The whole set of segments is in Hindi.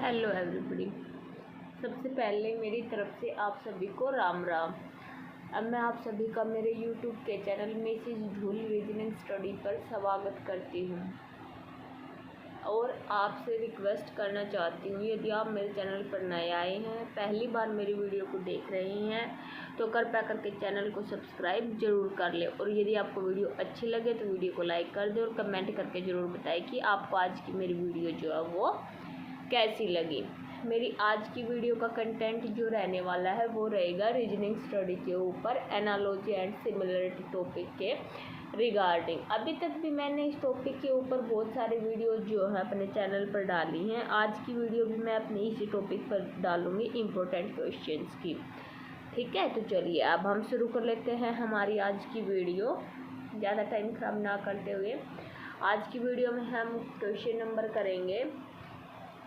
Hello everybody. सबसे पहले मेरी तरफ से आप सभी को राम राम। अब मैं आप सभी का मेरे यूट्यूब के चैनल मिसेस धूल रीजनिंग स्टडी पर स्वागत करती हूँ और आपसे रिक्वेस्ट करना चाहती हूँ, यदि आप मेरे चैनल पर नए आए हैं, पहली बार मेरी वीडियो को देख रहे हैं, तो कृपया करके चैनल को सब्सक्राइब ज़रूर कर लें। और यदि आपको वीडियो अच्छी लगे तो वीडियो को लाइक कर दें और कमेंट करके ज़रूर बताएं कि आपको आज की मेरी वीडियो जो है वो कैसी लगी। मेरी आज की वीडियो का कंटेंट जो रहने वाला है वो रहेगा रीजनिंग स्टडी के ऊपर, एनालॉजी एंड सिमिलरिटी टॉपिक के रिगार्डिंग। अभी तक भी मैंने इस टॉपिक के ऊपर बहुत सारे वीडियो जो है अपने चैनल पर डाली हैं। आज की वीडियो भी मैं अपने इसी टॉपिक पर डालूँगी, इम्पोर्टेंट क्वेश्चंस की। ठीक है, तो चलिए अब हम शुरू कर लेते हैं हमारी आज की वीडियो, ज़्यादा टाइम खराब ना करते हुए। आज की वीडियो में हम क्वेश्चन नंबर करेंगे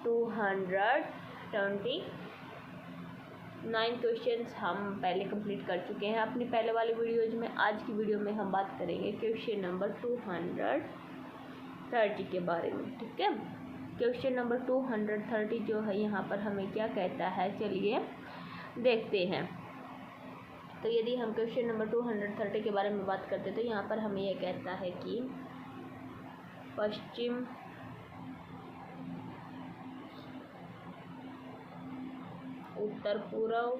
229 क्वेश्चंस हम पहले कंप्लीट कर चुके हैं अपनी पहले वाली वीडियोज में। आज की वीडियो में हम बात करेंगे क्वेश्चन नंबर 230 के बारे में। ठीक है, क्वेश्चन नंबर 230 जो है यहाँ पर हमें क्या कहता है, चलिए देखते हैं। तो यदि हम क्वेश्चन नंबर 230 के बारे में बात करते हैं तो यहाँ पर हमें यह कहता है कि पश्चिम उत्तर पूर्व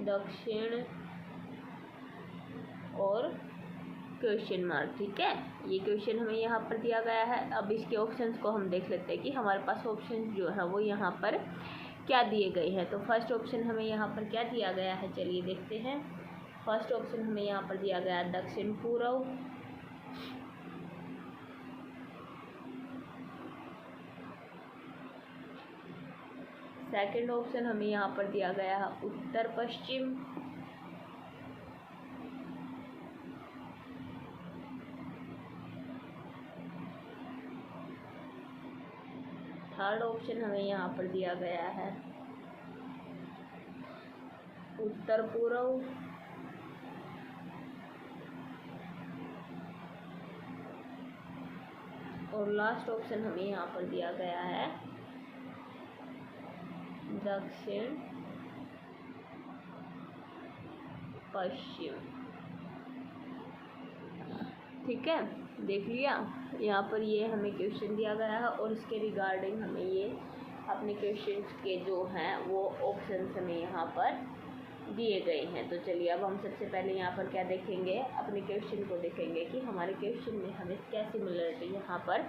दक्षिण और क्वेश्चन मार्क। ठीक है, ये क्वेश्चन हमें यहाँ पर दिया गया है। अब इसके ऑप्शंस को हम देख लेते हैं कि हमारे पास ऑप्शन जो है वो यहाँ पर क्या दिए गए हैं। तो फर्स्ट ऑप्शन हमें यहाँ पर क्या दिया गया है, चलिए देखते हैं। फर्स्ट ऑप्शन हमें यहाँ पर दिया गया है दक्षिण पूर्व। सेकंड ऑप्शन हमें यहाँ पर दिया गया है उत्तर पश्चिम। थर्ड ऑप्शन हमें यहाँ पर दिया गया है उत्तर पूर्व। और लास्ट ऑप्शन हमें यहाँ पर दिया गया है दक्षिण पश्चिम। ठीक है, देख लिया। यहाँ पर ये हमें क्वेश्चन दिया गया है और इसके रिगार्डिंग हमें ये अपने क्वेश्चन के जो हैं वो ऑप्शन हमें यहाँ पर दिए गए हैं। तो चलिए अब हम सबसे पहले यहाँ पर क्या देखेंगे, अपने क्वेश्चन को देखेंगे कि हमारे क्वेश्चन में हमें क्या सिमिलरिटी यहाँ पर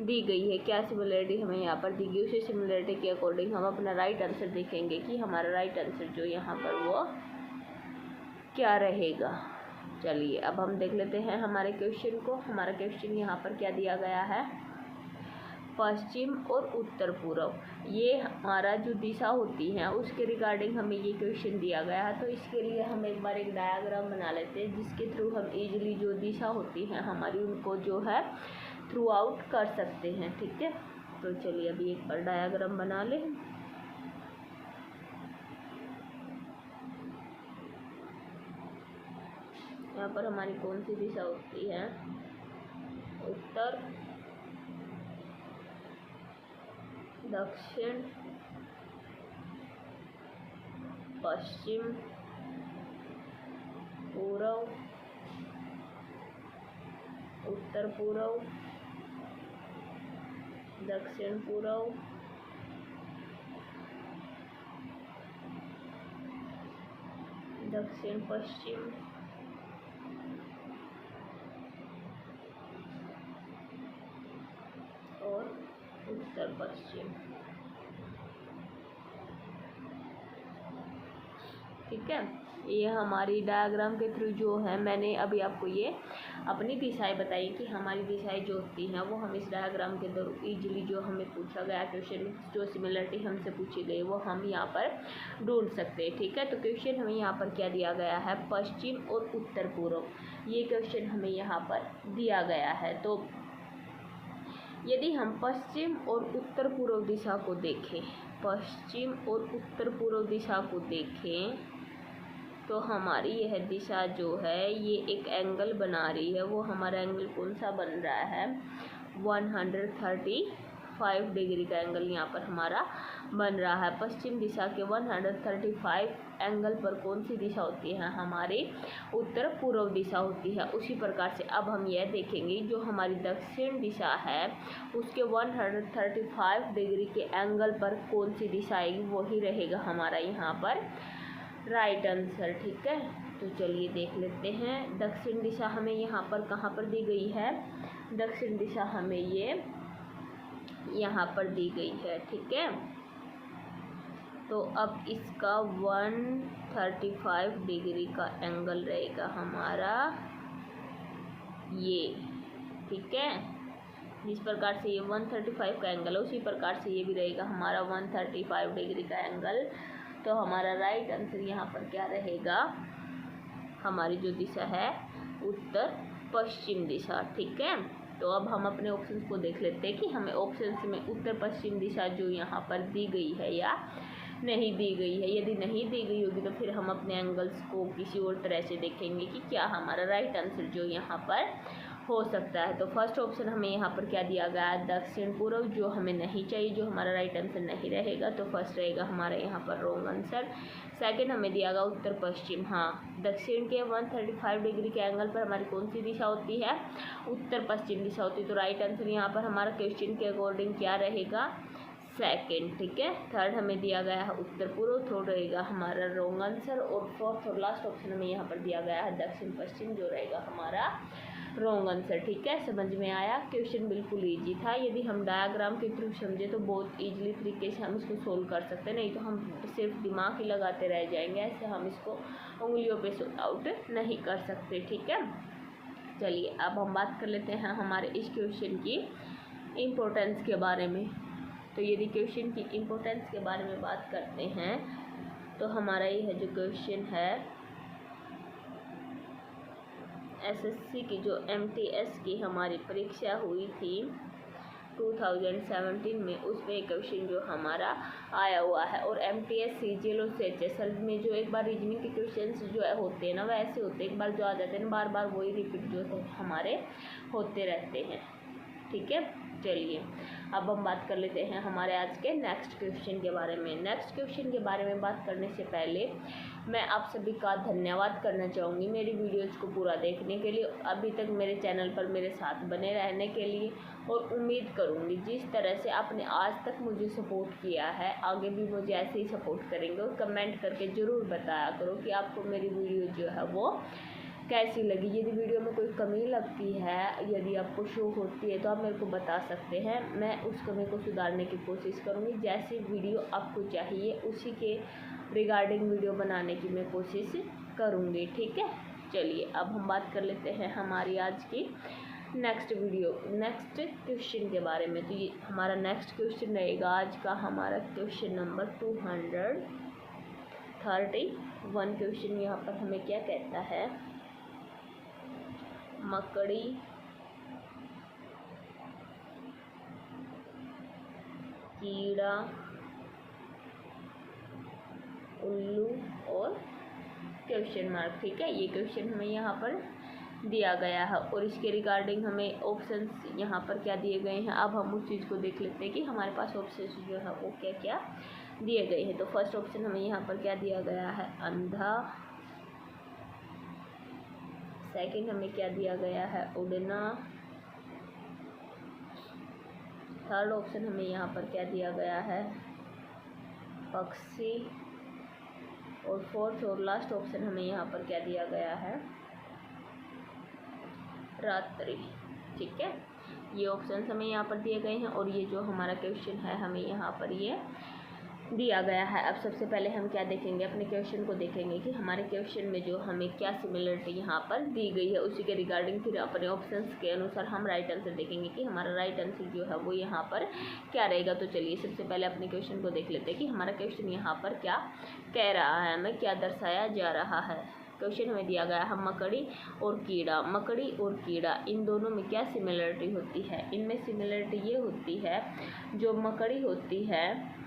दी गई है, क्या सिमिलरिटी हमें यहाँ पर दी गई। उसी सिमिलरिटी के अकॉर्डिंग हम अपना राइट आंसर देखेंगे कि हमारा राइट आंसर जो यहाँ पर वो क्या रहेगा। चलिए अब हम देख लेते हैं हमारे क्वेश्चन को। हमारा क्वेश्चन यहाँ पर क्या दिया गया है, पश्चिम और उत्तर पूर्व, ये हमारा जो दिशा होती है उसके रिगार्डिंग हमें ये क्वेश्चन दिया गया है। तो इसके लिए हम एक बार एक डायग्राम बना लेते हैं जिसके थ्रू हम इजीली जो दिशा होती है हमारी उनको जो है थ्रू आउट कर सकते हैं। ठीक है, तो चलिए अभी एक बार डायग्राम बना लें। यहाँ पर हमारी कौन सी दिशा होती है, उत्तर, दक्षिण, पश्चिम, पूर्व, उत्तर पूर्व, दक्षिण पूर्व, दक्षिण पश्चिम और उत्तर पश्चिम। ठीक है, ये हमारी डायग्राम के थ्रू जो है मैंने अभी आपको ये अपनी दिशाएं बताई कि हमारी दिशाएं जो होती हैं वो हम इस डायग्राम के थ्रू इजीली जो हमें पूछा गया क्वेश्चन में जो सिमिलरिटी हमसे पूछी गई वो हम यहाँ पर ढूंढ सकते हैं। ठीक है, तो क्वेश्चन हमें यहाँ पर क्या दिया गया है, पश्चिम और उत्तर पूर्व, ये क्वेश्चन हमें यहाँ पर दिया गया है। तो यदि हम पश्चिम और उत्तर पूर्व दिशा को देखें, पश्चिम और उत्तर पूर्व दिशा को देखें तो हमारी यह दिशा जो है ये एक एंगल बना रही है। वो हमारा एंगल कौन सा बन रहा है, 135 डिग्री का एंगल यहाँ पर हमारा बन रहा है। पश्चिम दिशा के 135 एंगल पर कौन सी दिशा होती है, हमारी उत्तर पूर्व दिशा होती है। उसी प्रकार से अब हम यह देखेंगे जो हमारी दक्षिण दिशा है उसके 135 डिग्री के एंगल पर कौन सी दिशा आएगी, वही रहेगा हमारा यहाँ पर राइट आंसर। ठीक है, तो चलिए देख लेते हैं। दक्षिण दिशा हमें यहाँ पर कहाँ पर दी गई है, दक्षिण दिशा हमें ये यहाँ पर दी गई है। ठीक है, तो अब इसका 135 डिग्री का एंगल रहेगा हमारा ये। ठीक है, जिस प्रकार से ये 135 का एंगल है उसी प्रकार से ये भी रहेगा हमारा 135 डिग्री का एंगल। तो हमारा राइट आंसर यहाँ पर क्या रहेगा, हमारी जो दिशा है उत्तर पश्चिम दिशा। ठीक है, तो अब हम अपने ऑप्शंस को देख लेते हैं कि हमें ऑप्शंस में उत्तर पश्चिम दिशा जो यहाँ पर दी गई है या नहीं दी गई है। यदि नहीं दी गई होगी तो फिर हम अपने एंगल्स को किसी और तरह से देखेंगे कि क्या हमारा राइट आंसर जो यहाँ पर हो सकता है। तो फर्स्ट ऑप्शन हमें यहाँ पर क्या दिया गया है, दक्षिण पूर्व, जो हमें नहीं चाहिए, जो हमारा राइट आंसर नहीं रहेगा। तो फर्स्ट रहेगा हमारा यहाँ पर रॉन्ग आंसर। सेकंड हमें दिया गया उत्तर पश्चिम। हाँ, दक्षिण के 135 डिग्री के एंगल पर हमारी कौन सी दिशा होती है, उत्तर पश्चिम दिशा होती है। तो राइट आंसर यहाँ पर हमारा क्वेश्चन के अकॉर्डिंग क्या रहेगा, सेकंड। ठीक है, थर्ड हमें दिया गया है उत्तर पूर्व, थर्ड रहेगा हमारा रॉन्ग आंसर। और फोर्थ और लास्ट ऑप्शन हमें यहाँ पर दिया गया है दक्षिण पश्चिम, जो रहेगा हमारा रॉन्ग आंसर। ठीक है, समझ में आया। क्वेश्चन बिल्कुल इजी था। यदि हम डायग्राम के थ्रू समझे तो बहुत इजीली तरीके से हम इसको सोल्व कर सकते हैं, नहीं तो हम सिर्फ दिमाग ही लगाते रह जाएंगे। ऐसे हम इसको उंगलियों पे सॉल्व आउट नहीं कर सकते। ठीक है, चलिए अब हम बात कर लेते हैं हमारे इस क्वेश्चन की इम्पोर्टेंस के बारे में। तो यदि क्वेश्चन की इम्पोर्टेंस के बारे में बात करते हैं तो हमारा यह जो क्वेश्चन है एसएससी की जो एमटीएस की हमारी परीक्षा हुई थी 2017 में, उसमें क्वेश्चन जो हमारा आया हुआ है। और एमटीएस सीजीएल और सीएचएसएल में जो एक बार रीजनिंग के क्वेश्चंस जो है होते हैं ना, वैसे होते हैं, एक बार जो आ जाते हैं बार बार वही रिपीट जो है हमारे होते रहते हैं। ठीक है, चलिए अब हम बात कर लेते हैं हमारे आज के नेक्स्ट क्वेश्चन के बारे में। नेक्स्ट क्वेश्चन के बारे में बात करने से पहले मैं आप सभी का धन्यवाद करना चाहूँगी मेरी वीडियोज़ को पूरा देखने के लिए, अभी तक मेरे चैनल पर मेरे साथ बने रहने के लिए। और उम्मीद करूँगी जिस तरह से आपने आज तक मुझे सपोर्ट किया है आगे भी मुझे ऐसे ही सपोर्ट करेंगे। और कमेंट करके ज़रूर बताया करो कि आपको मेरी वीडियो जो है वो कैसी लगी। यदि वीडियो में कोई कमी लगती है, यदि आपको शो होती है तो आप मेरे को बता सकते हैं, मैं उस कमी को सुधारने की कोशिश करूँगी। जैसी वीडियो आपको चाहिए उसी के रिगार्डिंग वीडियो बनाने की मैं कोशिश करूँगी। ठीक है, चलिए अब हम बात कर लेते हैं हमारी आज की नेक्स्ट क्वेश्चन के बारे में। तो ये हमारा नेक्स्ट क्वेश्चन रहेगा आज का हमारा क्वेश्चन नंबर 231। क्वेश्चन यहाँ पर हमें क्या कहता है, मकड़ी कीड़ा उल्लू और क्वेश्चन मार्क। ठीक है, ये क्वेश्चन हमें यहाँ पर दिया गया है और इसके रिगार्डिंग हमें ऑप्शंस यहाँ पर क्या दिए गए हैं। अब हम उस चीज़ को देख लेते हैं कि हमारे पास ऑप्शंस जो है वो क्या क्या दिए गए हैं। तो फर्स्ट ऑप्शन हमें यहाँ पर क्या दिया गया है, अंधा। सेकंड हमें क्या दिया गया है, उड़ना। थर्ड ऑप्शन हमें यहाँ पर क्या दिया गया है, पक्षी। और फोर्थ और लास्ट ऑप्शन हमें यहाँ पर क्या दिया गया है, रात्रि। ठीक है, ये ऑप्शंस हमें यहाँ पर दिए गए हैं और ये जो हमारा क्वेश्चन है हमें यहाँ पर ये दिया गया है। अब सबसे पहले हम क्या देखेंगे, अपने क्वेश्चन को देखेंगे कि हमारे क्वेश्चन में जो हमें क्या सिमिलरिटी यहाँ पर दी गई है, उसी के रिगार्डिंग फिर अपने ऑप्शंस के अनुसार हम राइट आंसर देखेंगे कि हमारा राइट आंसर जो है वो यहाँ पर क्या रहेगा। तो चलिए सबसे पहले अपने क्वेश्चन को देख लेते हैं कि हमारा क्वेश्चन यहाँ पर क्या कह रहा है, हमें क्या दर्शाया जा रहा है। क्वेश्चन में दिया गया है मकड़ी और कीड़ा। मकड़ी और कीड़ा इन दोनों में क्या सिमिलरिटी होती है, इनमें सिमिलरिटी ये होती है, जो मकड़ी होती है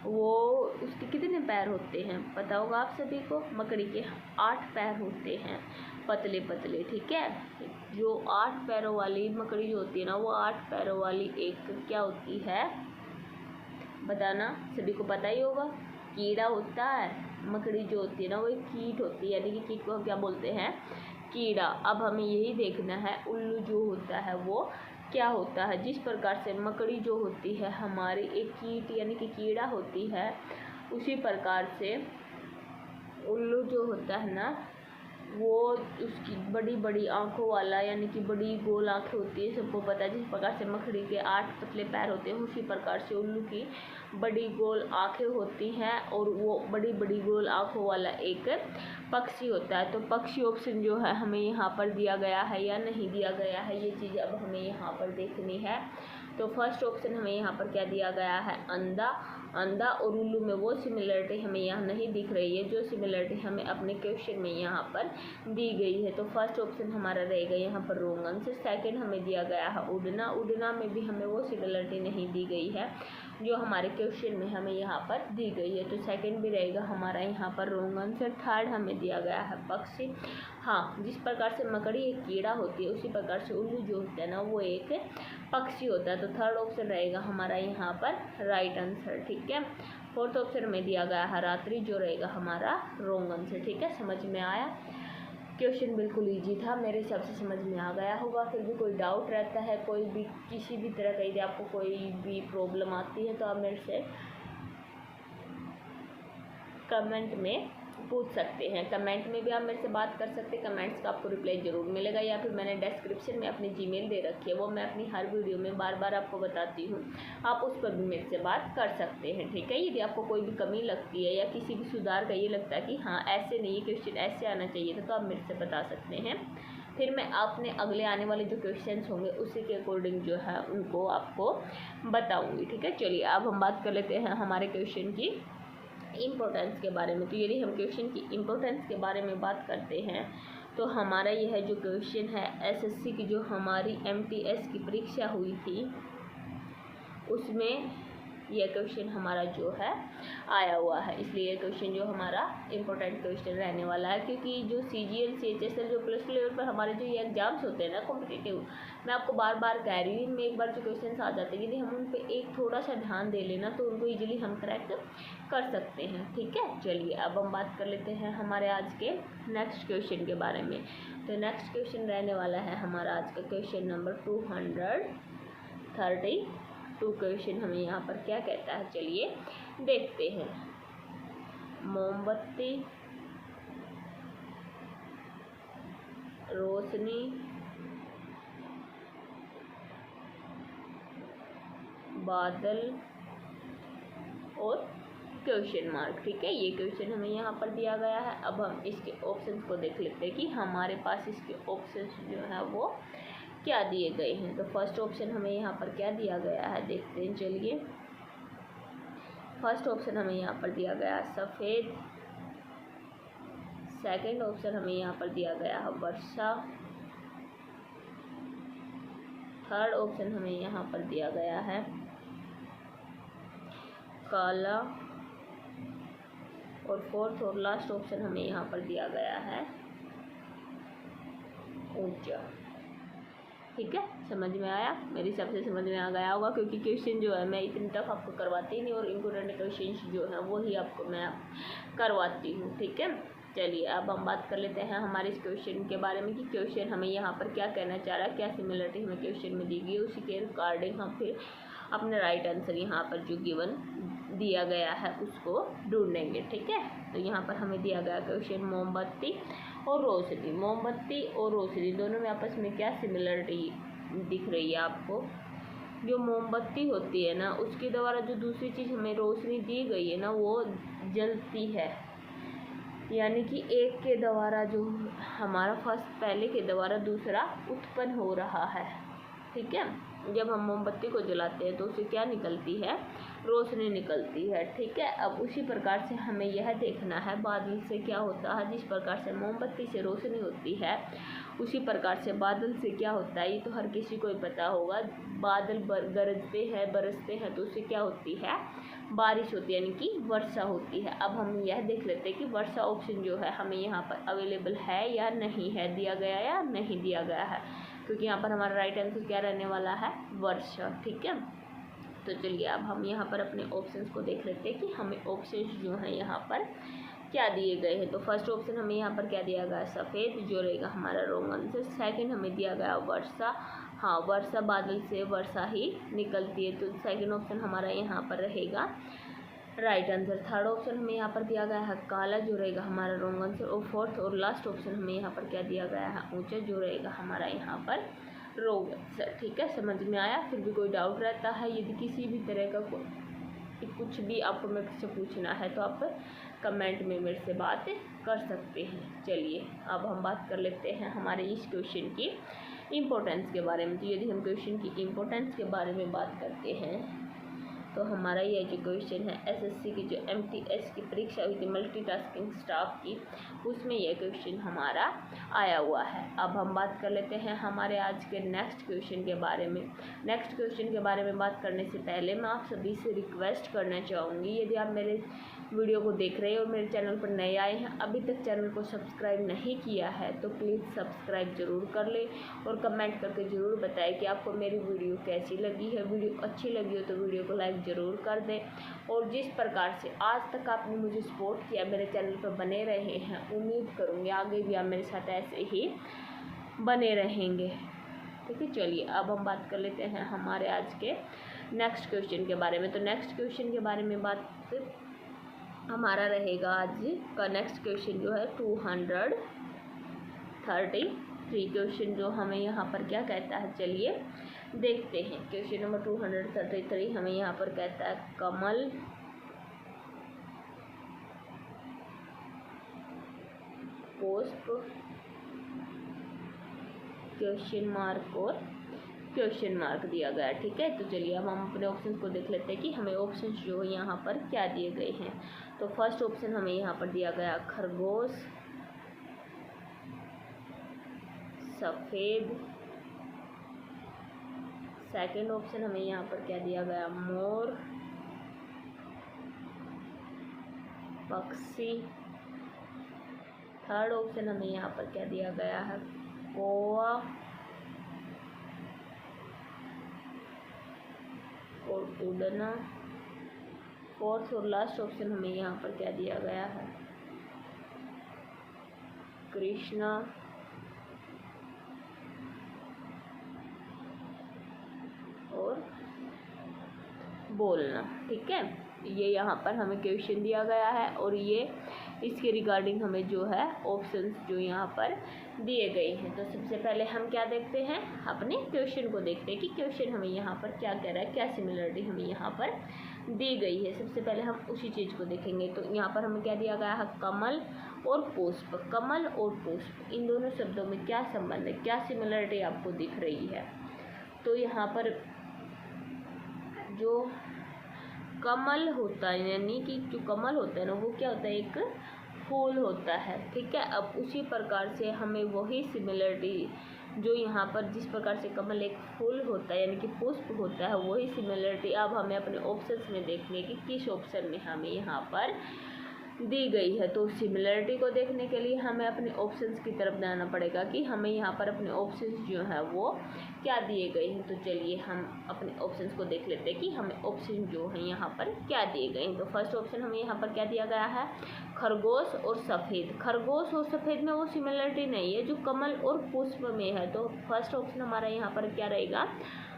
वो उसके कितने पैर होते हैं पता होगा आप सभी को। मकड़ी के 8 पैर होते हैं, पतले पतले, ठीक है। जो 8 पैरों वाली मकड़ी जो होती है ना, वो 8 पैरों वाली एक क्या होती है बताना, सभी को पता ही होगा, कीड़ा होता है। मकड़ी जो होती है ना वो एक कीट होती है, यानी कि कीट को हम क्या बोलते हैं, कीड़ा। अब हमें यही देखना है उल्लू जो होता है वो क्या होता है। जिस प्रकार से मकड़ी जो होती है हमारी एक कीट यानी कि कीड़ा होती है, उसी प्रकार से उल्लू जो होता है ना वो उसकी बड़ी बड़ी आँखों वाला, यानी कि बड़ी गोल आँखें होती है, सबको पता है। जिस प्रकार से मकड़ी के 8 पतले पैर होते हैं, उसी प्रकार से उल्लू की बड़ी गोल आँखें होती हैं और वो बड़ी बड़ी गोल आँखों वाला एक पक्षी होता है। तो पक्षी ऑप्शन जो है हमें यहाँ पर दिया गया है या नहीं दिया गया है, ये चीज़ अब हमें यहाँ पर देखनी है। तो फर्स्ट ऑप्शन हमें यहाँ पर क्या दिया गया है, अंधा। अंधा और उल्लू में वो सिमिलरिटी हमें यहाँ नहीं दिख रही है जो सिमिलरिटी हमें अपने क्वेश्चन में यहाँ पर दी गई है। तो फर्स्ट ऑप्शन हमारा रहेगा यहाँ पर रॉन्ग आंसर। सेकंड हमें दिया गया है उड़ना। उड़ना में भी हमें वो सिमिलरिटी नहीं दी गई है जो हमारे क्वेश्चन में हमें यहाँ पर दी गई है, तो सेकंड भी रहेगा हमारा यहाँ पर रॉन्ग आंसर। थर्ड हमें दिया गया है पक्षी। हाँ, जिस प्रकार से मकड़ी एक कीड़ा होती है, उसी प्रकार से उल्लू जो होता है ना वो एक पक्षी होता है। तो थर्ड ऑप्शन रहेगा हमारा यहाँ पर राइट आंसर, ठीक है। फोर्थ ऑप्शन में दिया गया है रात्रि, जो रहेगा हमारा रॉन्ग आंसर, ठीक है। समझ में आया, क्वेश्चन बिल्कुल इजी था, मेरे हिसाब से समझ में आ गया होगा। फिर भी कोई डाउट रहता है, कोई भी किसी भी तरह का यदि आपको कोई भी प्रॉब्लम आती है तो आप मेरे से कमेंट में पूछ सकते हैं। कमेंट में भी आप मेरे से बात कर सकते हैं, कमेंट्स का आपको रिप्लाई ज़रूर मिलेगा। या फिर मैंने डिस्क्रिप्शन में अपनी जीमेल दे रखी है, वो मैं अपनी हर वीडियो में बार बार आपको बताती हूँ, आप उस पर भी मेरे से बात कर सकते हैं, ठीक है। यदि आपको कोई भी कमी लगती है या किसी भी सुधार का ये लगता है कि हाँ ऐसे नहीं, क्वेश्चन ऐसे आना चाहिए था, तो आप मेरे से बता सकते हैं। फिर मैं अपने अगले आने वाले जो क्वेश्चंस होंगे उसी के अकॉर्डिंग जो है उनको आपको बताऊँगी, ठीक है। चलिए अब हम बात कर लेते हैं हमारे क्वेश्चन की इम्पोर्टेंस के बारे में। तो यदि हम क्वेश्चन की इम्पोर्टेंस के बारे में बात करते हैं तो हमारा यह जो क्वेश्चन है एसएससी की जो हमारी एमटीएस की परीक्षा हुई थी उसमें यह क्वेश्चन हमारा जो है आया हुआ है, इसलिए ये क्वेश्चन जो हमारा इम्पोर्टेंट क्वेश्चन रहने वाला है। क्योंकि जो CGL CHSL जो प्लस 2 लेवल पर हमारे जो ये एग्जाम्स होते हैं ना कॉम्पिटिटिव, मैं आपको बार बार कह रही हूँ, इनमें एक बार जो क्वेश्चन आ जाते हैं यदि हम उन पर एक थोड़ा सा ध्यान दे लेना तो उनको ईजिली हम करेक्ट कर सकते हैं, ठीक है। चलिए अब हम बात कर लेते हैं हमारे आज के नेक्स्ट क्वेश्चन के बारे में। तो नेक्स्ट क्वेश्चन रहने वाला है हमारा आज का क्वेश्चन नंबर 232 क्वेश्चन हमें यहाँ पर क्या कहता है, चलिए देखते हैं। मोमबत्ती, रोशनी, बादल और क्वेश्चन मार्क, ठीक है। ये क्वेश्चन हमें यहाँ पर दिया गया है। अब हम इसके ऑप्शंस को देख लेते हैं कि हमारे पास इसके ऑप्शंस जो है वो क्या दिए गए हैं। तो फर्स्ट ऑप्शन हमें यहाँ पर क्या दिया गया है देखते हैं, चलिए। फर्स्ट ऑप्शन हमें यहाँ पर दिया गया है सफ़ेद। सेकंड ऑप्शन हमें यहाँ पर दिया गया है वर्षा। थर्ड ऑप्शन हमें यहाँ पर दिया गया है काला। और फोर्थ और लास्ट ऑप्शन हमें यहाँ पर दिया गया है ऊंचा, ठीक है। समझ में आया, मेरे हिसाब से समझ में आ गया होगा, क्योंकि क्वेश्चन जो है मैं इतनी तक आपको करवाती नहीं और इम्पोर्टेंट क्वेश्चन जो है वही आपको मैं करवाती हूँ, ठीक है। चलिए अब हम बात कर लेते हैं हमारे इस क्वेश्चन के बारे में कि क्वेश्चन हमें यहाँ पर क्या कहना चाह रहा है, क्या सिमिलरिटी हमें क्वेश्चन में दी गई है, उसी के रिगार्डिंग हम फिर अपने राइट आंसर यहाँ पर जो गिवन दिया गया है उसको ढूंढेंगे, ठीक है। तो यहाँ पर हमें दिया गया क्वेश्चन मोमबत्ती और रोशनी। मोमबत्ती और रोशनी दोनों में आपस में क्या सिमिलरिटी दिख रही है आपको। जो मोमबत्ती होती है ना उसके द्वारा जो दूसरी चीज़ हमें रोशनी दी गई है ना वो जलती है, यानी कि एक के द्वारा जो हमारा फर्स्ट पहले के द्वारा दूसरा उत्पन्न हो रहा है, ठीक है। जब हम मोमबत्ती को जलाते हैं तो उससे क्या निकलती है, रोशनी निकलती है, ठीक है। अब उसी प्रकार से हमें यह देखना है बादल से क्या होता है। जिस प्रकार से मोमबत्ती से रोशनी होती है उसी प्रकार से बादल से क्या होता है, ये तो हर किसी को ही पता होगा। बादल गरजते हैं, बरसते हैं तो उससे क्या होती है, बारिश होती है, यानी कि वर्षा होती है। अब हम यह देख लेते हैं कि वर्षा ऑप्शन जो है हमें यहाँ पर अवेलेबल है या नहीं है, दिया गया या नहीं दिया गया है, क्योंकि यहाँ पर हमारा राइट आंसर क्या रहने वाला है, वर्षा। ठीक है, तो चलिए अब हम यहाँ पर अपने ऑप्शंस को देख लेते हैं कि हमें ऑप्शंस जो हैं यहाँ पर क्या दिए गए हैं। तो फर्स्ट ऑप्शन हमें यहाँ पर क्या दिया गया है, सफ़ेद, जो रहेगा हमारा रॉन्ग आंसर। सेकंड हमें दिया गया वर्षा, हाँ वर्षा, बादल से वर्षा ही निकलती है, तो सेकंड ऑप्शन हमारा यहाँ पर रहेगा राइट आंसर। थर्ड ऑप्शन हमें यहाँ पर दिया गया है काला, जो रहेगा हमारा रॉन्ग आंसर। और फोर्थ और लास्ट ऑप्शन हमें यहाँ पर क्या दिया गया है, ऊंचा, जो रहेगा हमारा यहाँ पर रॉन्ग आंसर। ठीक है, समझ में आया। फिर भी कोई डाउट रहता है, यदि किसी भी तरह का कुछ भी आपको मेरे से पूछना है तो आप कमेंट में मेरे से बात कर सकते हैं। चलिए अब हम बात कर लेते हैं हमारे इस क्वेश्चन की इम्पोर्टेंस के बारे में। तो यदि हम क्वेश्चन की इम्पोर्टेंस के बारे में बात करते हैं तो हमारा ये जो क्वेश्चन है एसएससी की जो एमटीएस की परीक्षा हुई थी मल्टीटास्किंग स्टाफ की, उसमें यह क्वेश्चन हमारा आया हुआ है। अब हम बात कर लेते हैं हमारे आज के नेक्स्ट क्वेश्चन के बारे में। नेक्स्ट क्वेश्चन के बारे में बात करने से पहले मैं आप सभी से रिक्वेस्ट करना चाहूँगी, यदि आप मेरे वीडियो को देख रहे हैं और मेरे चैनल पर नए आए हैं, अभी तक चैनल को सब्सक्राइब नहीं किया है, तो प्लीज़ सब्सक्राइब ज़रूर कर लें और कमेंट करके ज़रूर बताएं कि आपको मेरी वीडियो कैसी लगी है। वीडियो अच्छी लगी हो तो वीडियो को लाइक ज़रूर कर दें। और जिस प्रकार से आज तक आपने मुझे सपोर्ट किया, मेरे चैनल पर बने रहे हैं, उम्मीद करूँगी आगे भी आप मेरे साथ ऐसे ही बने रहेंगे। ठीक है, चलिए अब हम बात कर लेते हैं हमारे आज के नेक्स्ट क्वेश्चन के बारे में। तो नेक्स्ट क्वेश्चन के बारे में बात हमारा रहेगा आज का नेक्स्ट क्वेश्चन जो है 233 क्वेश्चन, जो हमें यहाँ पर क्या कहता है, चलिए देखते हैं। क्वेश्चन नंबर 233 हमें यहाँ पर कहता है कमल पुष्प क्वेश्चन मार्क और क्वेश्चन मार्क दिया गया है। ठीक है, तो चलिए अब हम अपने ऑप्शंस को देख लेते हैं कि हमें ऑप्शंस जो यहाँ पर क्या दिए गए हैं। तो फर्स्ट ऑप्शन हमें यहाँ पर दिया गया खरगोश, सफ़ेद। सेकंड ऑप्शन हमें यहाँ पर क्या दिया गया, मोर, पक्षी। थर्ड ऑप्शन हमें यहाँ पर क्या दिया गया है, कौवा और उड़ना। फोर्थ और लास्ट ऑप्शन हमें यहाँ पर क्या दिया गया है, कृष्णा और बोलना। ठीक है, ये यहाँ पर हमें क्वेश्चन दिया गया है और ये इसके रिगार्डिंग हमें जो है ऑप्शंस जो यहाँ पर दिए गए हैं। तो सबसे पहले हम क्या देखते हैं, अपने क्वेश्चन को देखते हैं कि क्वेश्चन हमें यहाँ पर क्या कह रहा है, क्या सिमिलरिटी हमें यहाँ पर दी गई है। सबसे पहले हम उसी चीज़ को देखेंगे। तो यहाँ पर हमें क्या दिया गया है, कमल और पुष्प। कमल और पुष्प, इन दोनों शब्दों में क्या संबंध है, क्या सिमिलरिटी आपको दिख रही है। तो यहाँ पर जो कमल होता है, यानी कि जो कमल होता है ना, वो क्या होता है, एक फूल होता है। ठीक है, अब उसी प्रकार से हमें वही सिमिलरिटी जो यहाँ पर जिस प्रकार से कमल एक फूल होता है यानी कि पुष्प होता है, वही सिमिलरिटी अब हमें अपने ऑप्शंस में देखने की किस ऑप्शन में हमें यहाँ पर दी गई है। तो सिमिलरिटी को देखने के लिए हमें अपने ऑप्शंस की तरफ जाना पड़ेगा कि हमें यहाँ पर अपने ऑप्शंस जो है वो क्या दिए गए हैं। तो चलिए हम अपने ऑप्शंस को देख लेते हैं कि हमें ऑप्शन जो है यहाँ पर क्या दिए गए हैं। तो फर्स्ट ऑप्शन हमें यहाँ पर क्या दिया गया है, खरगोश और सफ़ेद। खरगोश और सफ़ेद में वो सिमिलरिटी नहीं है जो कमल और पुष्प में है। तो फर्स्ट ऑप्शन हमारा यहाँ पर क्या रहेगा,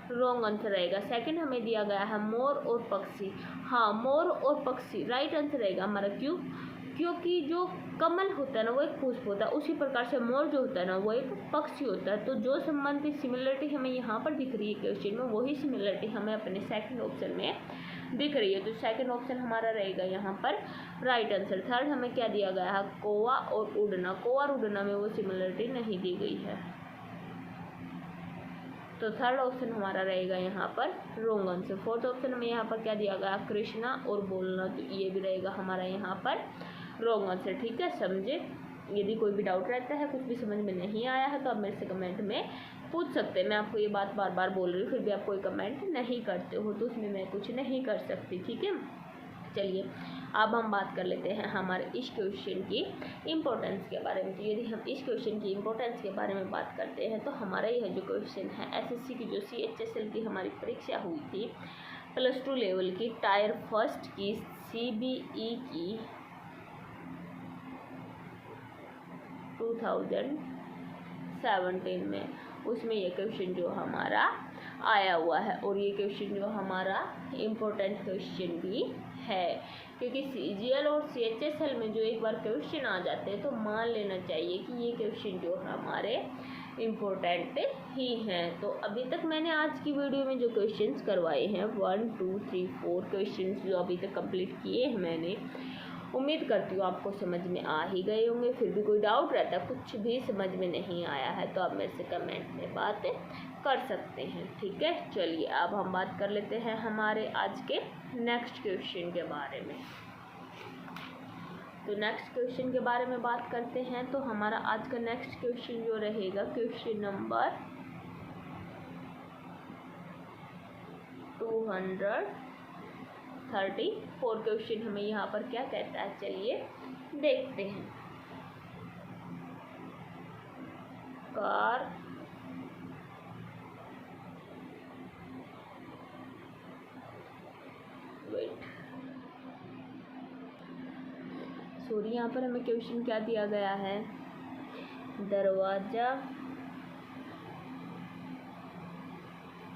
रॉन्ग आंसर रहेगा। सेकंड हमें दिया गया है मोर और पक्षी। हाँ, मोर और पक्षी राइट आंसर रहेगा हमारा। क्यों, क्योंकि जो कमल होता है ना वो एक पुष्प होता है, उसी प्रकार से मोर जो होता है ना वो एक पक्षी होता है। तो जो संबंधित सिमिलरिटी हमें यहाँ पर दिख रही है क्वेश्चन में, वही सिमिलरिटी हमें अपने सेकंड ऑप्शन में दिख रही है। तो सेकंड ऑप्शन हमारा रहेगा यहाँ पर राइट आंसर। थर्ड हमें क्या दिया गया है, कौवा और उड़ना। कौवा और उड़ना में वो सिमिलरिटी नहीं दी गई है, तो थर्ड ऑप्शन हमारा रहेगा यहाँ पर रॉन्ग आंसर। फोर्थ ऑप्शन हमें यहाँ पर क्या दिया गया, कृष्णा और बोलना, तो ये भी रहेगा हमारा यहाँ पर रॉन्ग आंसर। ठीक है, समझे। यदि कोई भी डाउट रहता है, कुछ भी समझ में नहीं आया है, तो आप मेरे से कमेंट में पूछ सकते हैं। मैं आपको ये बात बार बार बोल रही हूँ, फिर भी आप कोई कमेंट नहीं करते हो, तो उसमें मैं कुछ नहीं कर सकती। ठीक है, चलिए अब हम बात कर लेते हैं हमारे इस क्वेश्चन की इम्पोर्टेंस के बारे में। तो यदि हम इस क्वेश्चन की इम्पोर्टेंस के बारे में बात करते हैं तो हमारा यह जो क्वेश्चन है एसएससी की जो CHSL की हमारी परीक्षा हुई थी +2 लेवल की टायर फर्स्ट की CBE की 2017 में, उसमें ये क्वेश्चन जो हमारा आया हुआ है और ये क्वेश्चन जो हमारा इम्पोर्टेंट क्वेश्चन भी है, क्योंकि CGL और CHSL में जो एक बार क्वेश्चन आ जाते हैं तो मान लेना चाहिए कि ये क्वेश्चन जो हमारे इम्पोर्टेंट ही हैं। तो अभी तक मैंने आज की वीडियो में जो क्वेश्चंस करवाए हैं 1 2 3 4 क्वेश्चंस जो अभी तक कंप्लीट किए हैं मैंने, उम्मीद करती हूँ आपको समझ में आ ही गए होंगे। फिर भी कोई डाउट रहता है, कुछ भी समझ में नहीं आया है तो आप मेरे से कमेंट में बात कर सकते हैं, ठीक है। चलिए अब हम बात कर लेते हैं हमारे आज के नेक्स्ट क्वेश्चन के बारे में। तो नेक्स्ट क्वेश्चन के बारे में बात करते हैं तो हमारा आज का नेक्स्ट क्वेश्चन जो रहेगा क्वेश्चन नंबर 234 क्वेश्चन हमें यहाँ पर क्या कहता है, चलिए देखते हैं। कार सॉरी यहाँ पर हमें क्वेश्चन क्या दिया गया है, दरवाजा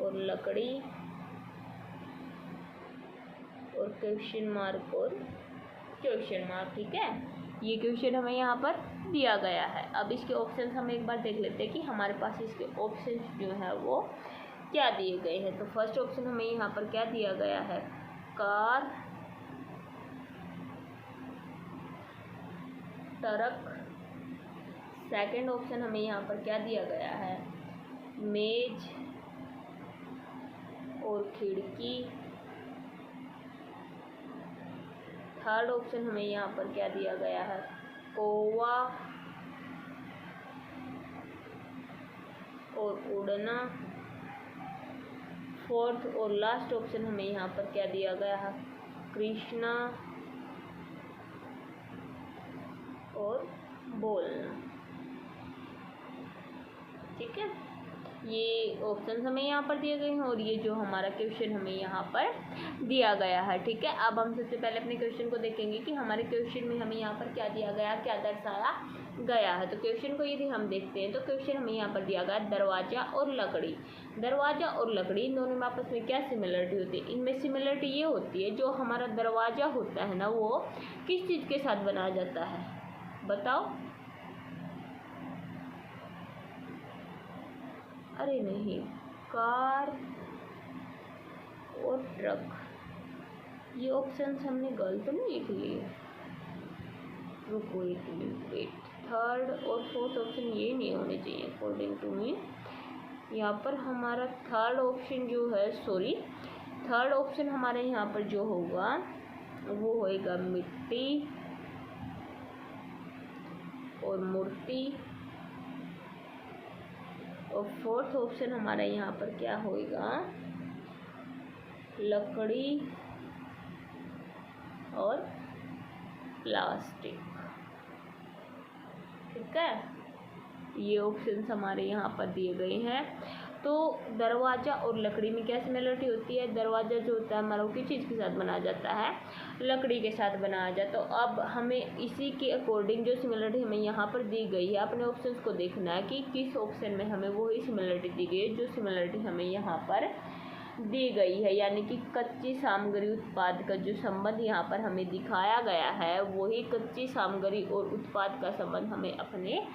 और लकड़ी और क्वेश्चन मार्क और क्वेश्चन मार्क, ठीक है। ये क्वेश्चन हमें यहाँ पर दिया गया है। अब इसके ऑप्शंस हम एक बार देख लेते हैं कि हमारे पास इसके ऑप्शंस जो है वो क्या दिए गए हैं। तो फर्स्ट ऑप्शन हमें यहाँ पर क्या दिया गया है, कार, ट्रक। सेकंड ऑप्शन हमें यहाँ पर क्या दिया गया है, मेज और खिड़की। थर्ड ऑप्शन हमें यहाँ पर क्या दिया गया है, कौवा और उड़ना। फोर्थ और लास्ट ऑप्शन हमें यहाँ पर क्या दिया गया है, कृष्णा और बोलना, ठीक है। ये ऑप्शंस हमें यहाँ पर दिए गए हैं और ये जो हमारा क्वेश्चन हमें यहाँ पर दिया गया है, ठीक है। अब हम सबसे पहले अपने क्वेश्चन को देखेंगे कि हमारे क्वेश्चन में हमें यहाँ पर क्या दिया गया, क्या दर्शाया गया है। तो क्वेश्चन को यदि हम देखते हैं तो क्वेश्चन हमें यहाँ पर दिया गया दरवाजा और लकड़ी। दरवाजा और लकड़ी इन दोनों में आपस में क्या सिमिलरिटी होती है, इनमें सिमिलरिटी ये होती है, जो हमारा दरवाजा होता है ना वो किस चीज़ के साथ बनाया जाता है, बताओ। अरे नहीं, कार और ट्रक, ये ऑप्शंस हमने गलत नहीं लिख लिए। रुको एक मिनट, वेट। थर्ड और फोर्थ ऑप्शन ये नहीं होने चाहिए अकॉर्डिंग टू मी। यहाँ पर हमारा थर्ड ऑप्शन जो है, सॉरी, थर्ड ऑप्शन हमारे यहाँ पर जो होगा वो होएगा मिट्टी और मूर्ति। और फोर्थ ऑप्शन हमारा यहाँ पर क्या होएगा, लकड़ी और प्लास्टिक, ठीक है। ये ऑप्शंस हमारे यहाँ पर दिए गए हैं। तो दरवाज़ा और लकड़ी में क्या सिमिलरिटी होती है, दरवाज़ा जो होता है हमारा वो किस चीज़ के साथ बनाया जाता है, लकड़ी के साथ बनाया जाता है। तो अब हमें इसी के अकॉर्डिंग जो सिमिलरिटी हमें यहाँ पर दी गई है, अपने ऑप्शंस को देखना है कि किस ऑप्शन में हमें वही सिमिलरिटी दी गई है जो सिमिलरिटी हमें यहाँ पर दी गई है, यानी कि कच्ची सामग्री उत्पाद का जो संबंध यहाँ पर हमें दिखाया गया है वही कच्ची सामग्री और उत्पाद का संबंध हमें अपने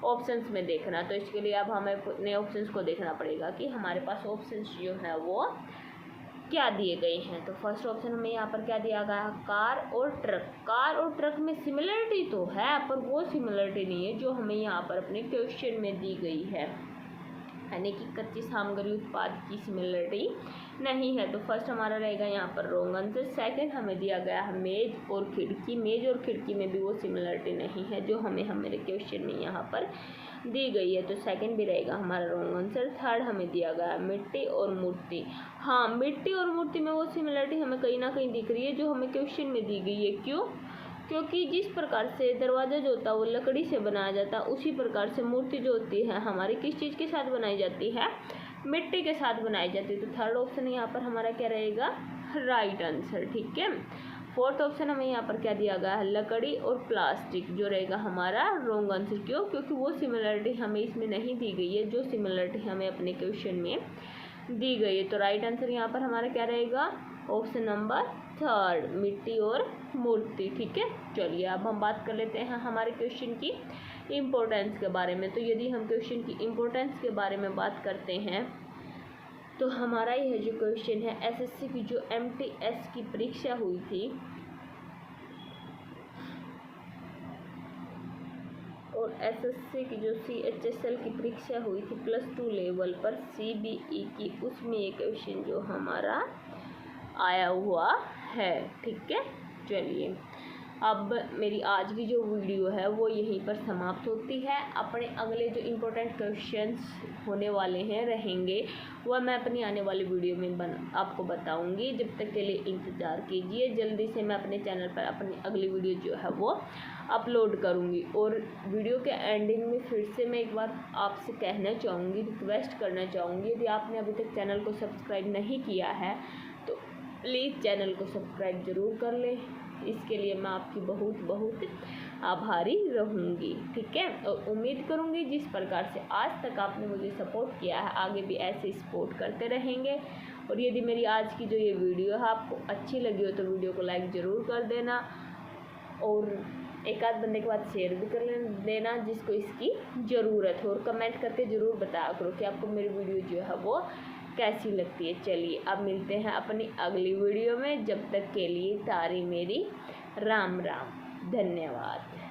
ऑप्शंस में देखना। तो इसके लिए अब हमें अपने ऑप्शंस को देखना पड़ेगा कि हमारे पास ऑप्शंस जो है वो क्या दिए गए हैं। तो फर्स्ट ऑप्शन हमें यहाँ पर क्या दिया गया, कार और ट्रक। कार और ट्रक में सिमिलरिटी तो है पर वो सिमिलरिटी नहीं है जो हमें यहाँ पर अपने क्वेश्चन में दी गई है, यानी कि कच्ची सामग्री उत्पाद की सिमिलरिटी नहीं है। तो फर्स्ट हमारा रहेगा यहाँ पर रॉन्ग आंसर। सेकंड हमें दिया गया है मेज और खिड़की, मेज और खिड़की में भी वो सिमिलरिटी नहीं है जो हमें हमारे क्वेश्चन में यहाँ पर दी गई है, तो सेकंड भी रहेगा हमारा रॉन्ग आंसर। थर्ड हमें दिया गया है मिट्टी और मूर्ति। हाँ, मिट्टी और मूर्ति में वो सिमिलरिटी हमें कहीं ना कहीं दिख रही है जो हमें क्वेश्चन में दी गई है। क्यों? क्योंकि जिस प्रकार से दरवाज़ा जो होता है वो लकड़ी से बनाया जाता है, उसी प्रकार से मूर्ति जो होती है हमारी किस चीज़ के साथ बनाई जाती है? मिट्टी के साथ बनाई जाती है। तो थर्ड ऑप्शन यहाँ पर हमारा क्या रहेगा? Right answer. ठीक है। फोर्थ ऑप्शन हमें यहाँ पर क्या दिया गया है? लकड़ी और प्लास्टिक, जो रहेगा हमारा रॉन्ग आंसर। क्यों? क्योंकि वो सिमिलरिटी हमें इसमें नहीं दी गई है जो सिमिलरिटी हमें अपने क्वेश्चन में दी गई है। तो राइट आंसर यहाँ पर हमारा क्या रहेगा? ऑप्शन नंबर थर्ड, मिट्टी और मूर्ति। ठीक है। चलिए अब हम बात कर लेते हैं हमारे क्वेश्चन की इम्पोर्टेंस के बारे में। तो यदि हम क्वेश्चन की इम्पोर्टेंस के बारे में बात करते हैं तो हमारा यह जो क्वेश्चन है एसएससी की जो एमटीएस की परीक्षा हुई थी और एसएससी की जो सीएचएसएल की परीक्षा हुई थी +2 लेवल पर सीबीई की, उसमें ये क्वेश्चन जो हमारा आया हुआ है। ठीक है। चलिए अब मेरी आज की जो वीडियो है वो यहीं पर समाप्त होती है। अपने अगले जो इम्पोर्टेंट क्वेश्चंस होने वाले हैं रहेंगे वह मैं अपनी आने वाली वीडियो में आपको बताऊंगी। जब तक के लिए इंतज़ार कीजिए, जल्दी से मैं अपने चैनल पर अपनी अगली वीडियो जो है वो अपलोड करूंगी। और वीडियो के एंडिंग में फिर से मैं एक बार आपसे कहना चाहूँगी, रिक्वेस्ट करना चाहूँगी, यदि आपने अभी तक चैनल को सब्सक्राइब नहीं किया है तो प्लीज़ चैनल को सब्सक्राइब ज़रूर कर लें। इसके लिए मैं आपकी बहुत बहुत आभारी रहूँगी। ठीक है। और उम्मीद करूँगी जिस प्रकार से आज तक आपने मुझे सपोर्ट किया है आगे भी ऐसे सपोर्ट करते रहेंगे। और यदि मेरी आज की जो ये वीडियो है आपको अच्छी लगी हो तो वीडियो को लाइक ज़रूर कर देना और एक आध बंदे के बाद शेयर भी कर देना जिसको इसकी ज़रूरत हो, और कमेंट करके ज़रूर बताया करो कि आपको मेरी वीडियो जो है वो कैसी लगती है। चलिए अब मिलते हैं अपनी अगली वीडियो में। जब तक के लिए तारी मेरी राम राम। धन्यवाद।